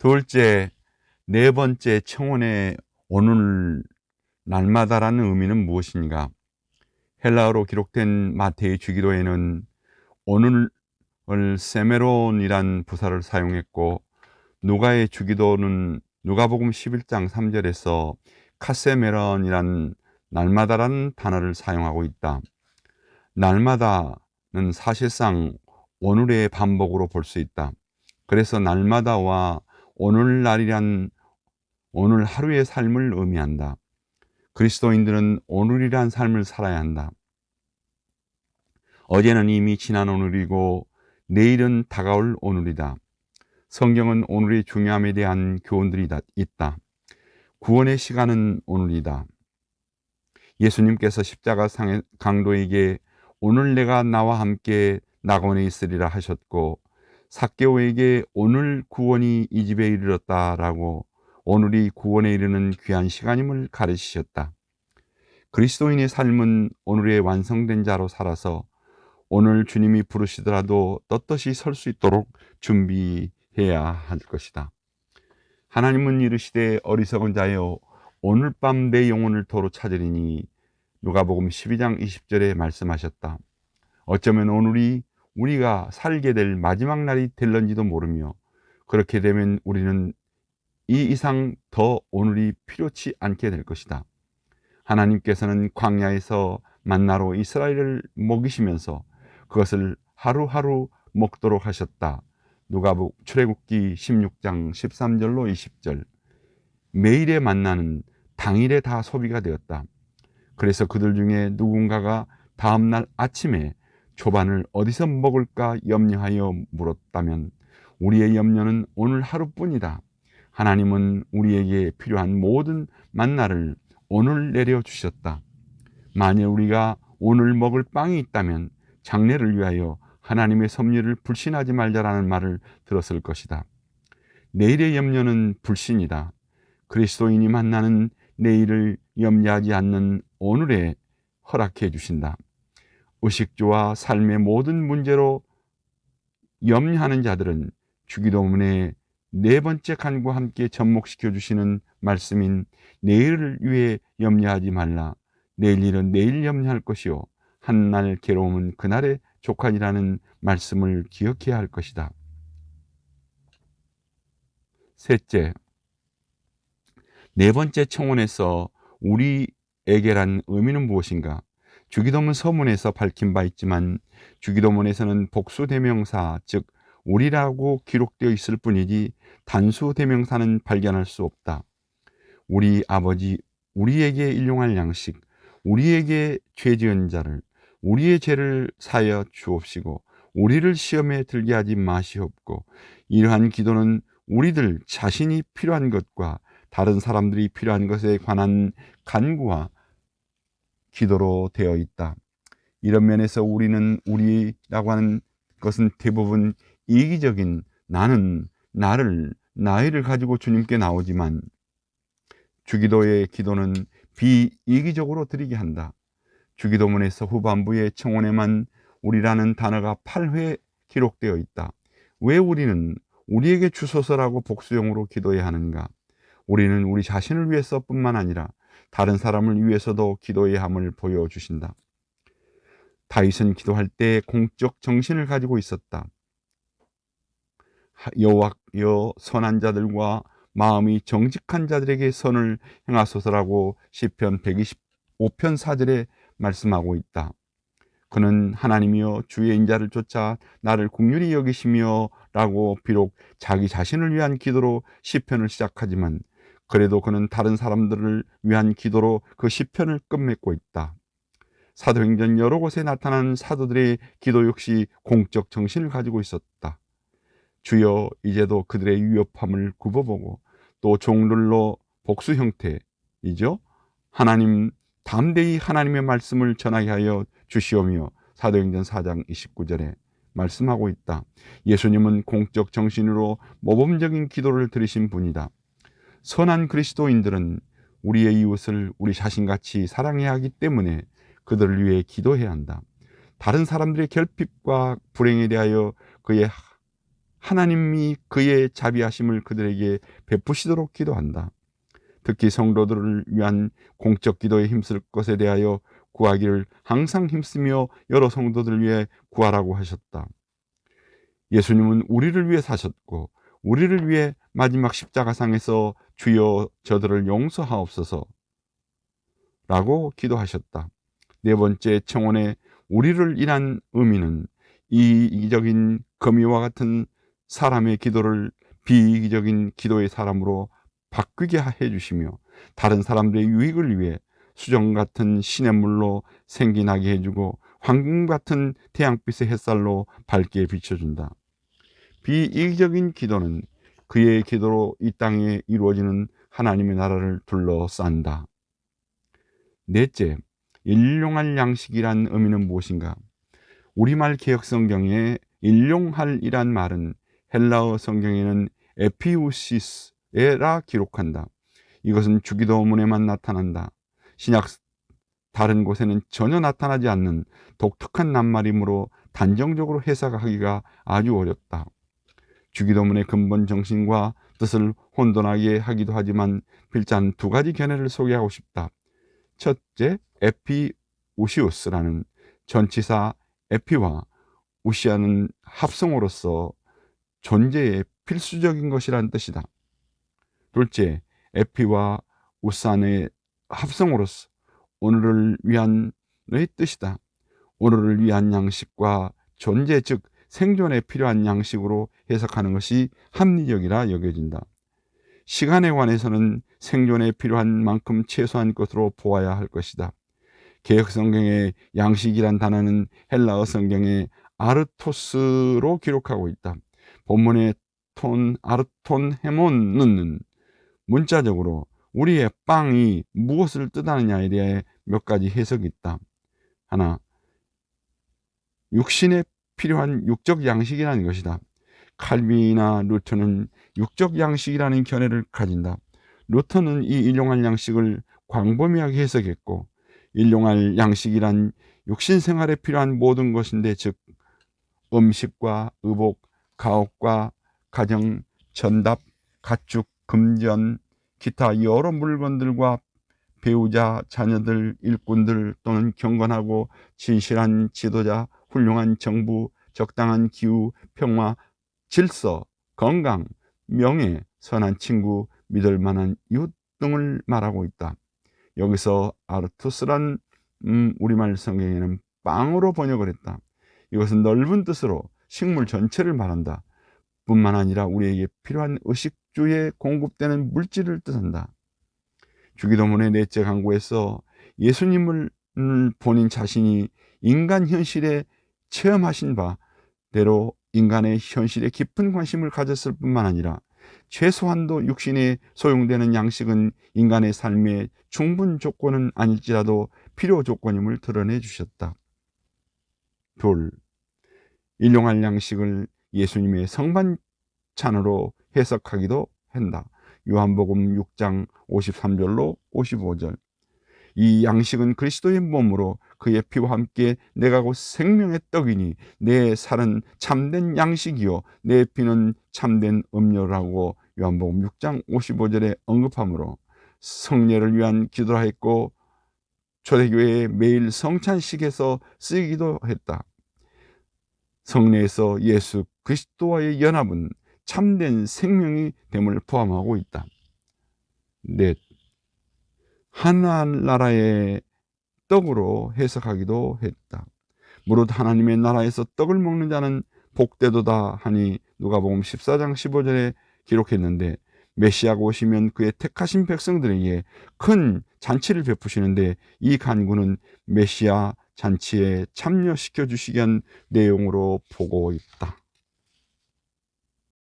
둘째, 네 번째 청혼의 오늘 날마다라는 의미는 무엇인가? 헬라어로 기록된 마태의 주기도에는 오늘을 세메론이란 부사를 사용했고, 누가의 주기도는 누가복음 11장 3절에서 카세메론이란 날마다라는 단어를 사용하고 있다. 날마다는 사실상 오늘의 반복으로 볼 수 있다. 그래서 날마다와 오늘날이란 오늘 하루의 삶을 의미한다. 그리스도인들은 오늘이란 삶을 살아야 한다. 어제는 이미 지난 오늘이고 내일은 다가올 오늘이다. 성경은 오늘의 중요함에 대한 교훈들이 있다. 구원의 시간은 오늘이다. 예수님께서 십자가상의 강도에게 오늘 내가 나와 함께 낙원에 있으리라 하셨고, 삭개오에게 오늘 구원이 이 집에 이르렀다라고 오늘이 구원에 이르는 귀한 시간임을 가르치셨다. 그리스도인의 삶은 오늘의 완성된 자로 살아서 오늘 주님이 부르시더라도 떳떳이 설 수 있도록 준비해야 할 것이다. 하나님은 이르시되 어리석은 자여 오늘 밤 내 영혼을 도로 찾으리니 누가복음 12장 20절에 말씀하셨다. 어쩌면 오늘이 우리가 살게 될 마지막 날이 될런지도 모르며, 그렇게 되면 우리는 이 이상 더 오늘이 필요치 않게 될 것이다. 하나님께서는 광야에서 만나로 이스라엘을 먹이시면서 그것을 하루하루 먹도록 하셨다. 출애굽기 16장 13절로 20절. 매일의 만나는 당일에 다 소비가 되었다. 그래서 그들 중에 누군가가 다음날 아침에 초반을 어디서 먹을까 염려하여 물었다면 우리의 염려는 오늘 하루뿐이다. 하나님은 우리에게 필요한 모든 만나를 오늘 내려주셨다. 만일 우리가 오늘 먹을 빵이 있다면 장래를 위하여 하나님의 섭리를 불신하지 말자라는 말을 들었을 것이다. 내일의 염려는 불신이다. 그리스도인이 만나는 내일을 염려하지 않는 오늘에 허락해 주신다. 의식주와 삶의 모든 문제로 염려하는 자들은 주기도문의 네 번째 칸과 함께 접목시켜 주시는 말씀인 내일을 위해 염려하지 말라. 내일 일은 내일 염려할 것이요 한날 괴로움은 그날의 족하니라는 말씀을 기억해야 할 것이다. 셋째, 네 번째 청혼에서 우리에게란 의미는 무엇인가? 주기도문 서문에서 밝힌 바 있지만 주기도문에서는 복수대명사, 즉 우리라고 기록되어 있을 뿐이지 단수대명사는 발견할 수 없다. 우리 아버지, 우리에게 일용할 양식, 우리에게 죄 지은 자를, 우리의 죄를 사하여 주옵시고 우리를 시험에 들게 하지 마시옵고. 이러한 기도는 우리들 자신이 필요한 것과 다른 사람들이 필요한 것에 관한 간구와 기도로 되어 있다. 이런 면에서 우리는 우리라고 하는 것은 대부분 이기적인 나는, 나이를 가지고 주님께 나오지만 주기도의 기도는 비이기적으로 드리게 한다. 주기도문에서 후반부의 청혼에만 우리라는 단어가 8회 기록되어 있다. 왜 우리는 우리에게 주소서라고 복수형으로 기도해야 하는가? 우리는 우리 자신을 위해서뿐만 아니라 다른 사람을 위해서도 기도해야 함을 보여주신다. 다윗은 기도할 때 공적 정신을 가지고 있었다. 여호와여 선한 자들과 마음이 정직한 자들에게 선을 행하소서라고 시편 125편 4절에 말씀하고 있다. 그는 하나님이여 주의 인자를 쫓아 나를 긍휼히 여기시며 라고 비록 자기 자신을 위한 기도로 시편을 시작하지만 그래도 그는 다른 사람들을 위한 기도로 그 시편을 끝맺고 있다. 사도행전 여러 곳에 나타난 사도들의 기도 역시 공적 정신을 가지고 있었다. 주여 이제도 그들의 위협함을 굽어보고 또 종들로 복수 형태이죠. 하나님 담대히 하나님의 말씀을 전하게 하여 주시오며 사도행전 4장 29절에 말씀하고 있다. 예수님은 공적 정신으로 모범적인 기도를 들으신 분이다. 선한 그리스도인들은 우리의 이웃을 우리 자신같이 사랑해야 하기 때문에 그들을 위해 기도해야 한다. 다른 사람들의 결핍과 불행에 대하여 그의 하나님이 그의 자비하심을 그들에게 베푸시도록 기도한다. 특히 성도들을 위한 공적 기도에 힘쓸 것에 대하여 구하기를 항상 힘쓰며 여러 성도들을 위해 구하라고 하셨다. 예수님은 우리를 위해 사셨고 우리를 위해 마지막 십자가상에서 주여 저들을 용서하옵소서 라고 기도하셨다. 네 번째 청원의 우리를 인한 의미는 이기적인 거미와 같은 사람의 기도를 비이기적인 기도의 사람으로 바뀌게 해주시며 다른 사람들의 유익을 위해 수정 같은 시냇물로 생기나게 해주고 황금 같은 태양빛의 햇살로 밝게 비춰준다. 비이기적인 기도는 그의 기도로 이 땅에 이루어지는 하나님의 나라를 둘러싼다. 넷째, 일용할 양식이란 의미는 무엇인가? 우리말 개혁성경에 일용할이란 말은 헬라어 성경에는 에피우시스에라 기록한다. 이것은 주기도문에만 나타난다. 신약 다른 곳에는 전혀 나타나지 않는 독특한 낱말이므로 단정적으로 해석하기가 아주 어렵다. 주기도문의 근본 정신과 뜻을 혼돈하게 하기도 하지만 필자는 두 가지 견해를 소개하고 싶다. 첫째, 에피우시우스라는 전치사 에피와 우시아는 합성어로서 존재의 필수적인 것이라는 뜻이다. 둘째, 에피와 우산의 합성어로서 오늘을 위한의 뜻이다. 오늘을 위한 양식과 존재 즉 생존에 필요한 양식으로 해석하는 것이 합리적이라 여겨진다. 시간에 관해서는 생존에 필요한 만큼 최소한 것으로 보아야 할 것이다. 개혁성경의 양식이란 단어는 헬라어 성경의 아르토스로 기록하고 있다. 본문의 아르톤 헤몬은 문자적으로 우리의 빵이 무엇을 뜻하느냐에 대해 몇 가지 해석이 있다. 하나, 육신에 필요한 육적 양식이라는 것이다. 칼빈이나 루터는 육적 양식이라는 견해를 가진다. 루터는 이 일용할 양식을 광범위하게 해석했고 일용할 양식이란 육신 생활에 필요한 모든 것인데 즉 음식과 의복, 가옥과 가정, 전답, 가축, 금전, 기타 여러 물건들과 배우자, 자녀들, 일꾼들 또는 경건하고 진실한 지도자, 훌륭한 정부, 적당한 기후, 평화, 질서, 건강, 명예, 선한 친구, 믿을 만한 이웃 등을 말하고 있다. 여기서 아르투스란 우리말 성경에는 빵으로 번역을 했다. 이것은 넓은 뜻으로 식물 전체를 말한다. 뿐만 아니라 우리에게 필요한 의식주에 공급되는 물질을 뜻한다. 주기도문의 넷째 강구에서 예수님을 본인 자신이 인간 현실에 체험하신 바대로 인간의 현실에 깊은 관심을 가졌을 뿐만 아니라 최소한도 육신에 소용되는 양식은 인간의 삶의 충분 조건은 아닐지라도 필요 조건임을 드러내 주셨다. 둘, 일용할 양식을 예수님의 성반찬으로 해석하기도 한다. 요한복음 6장 53절로 55절. 이 양식은 그리스도의 몸으로 그의 피와 함께 내가 곧 생명의 떡이니 내 살은 참된 양식이요 내 피는 참된 음료라고 요한복음 6장 55절에 언급하므로 성례를 위한 기도를 했고 초대교회의 매일 성찬식에서 쓰이기도 했다. 성례에서 예수 그리스도와의 연합은 참된 생명이 됨을 포함하고 있다. 넷, 하나나라의 떡으로 해석하기도 했다. 무릇 하나님의 나라에서 떡을 먹는 자는 복되도다 하니 누가복음 14장 15절에 기록했는데 메시아가 오시면 그의 택하신 백성들에게 큰 잔치를 베푸시는데 이 간구는 메시아 잔치에 참여시켜 주시기 위한 내용으로 보고 있다.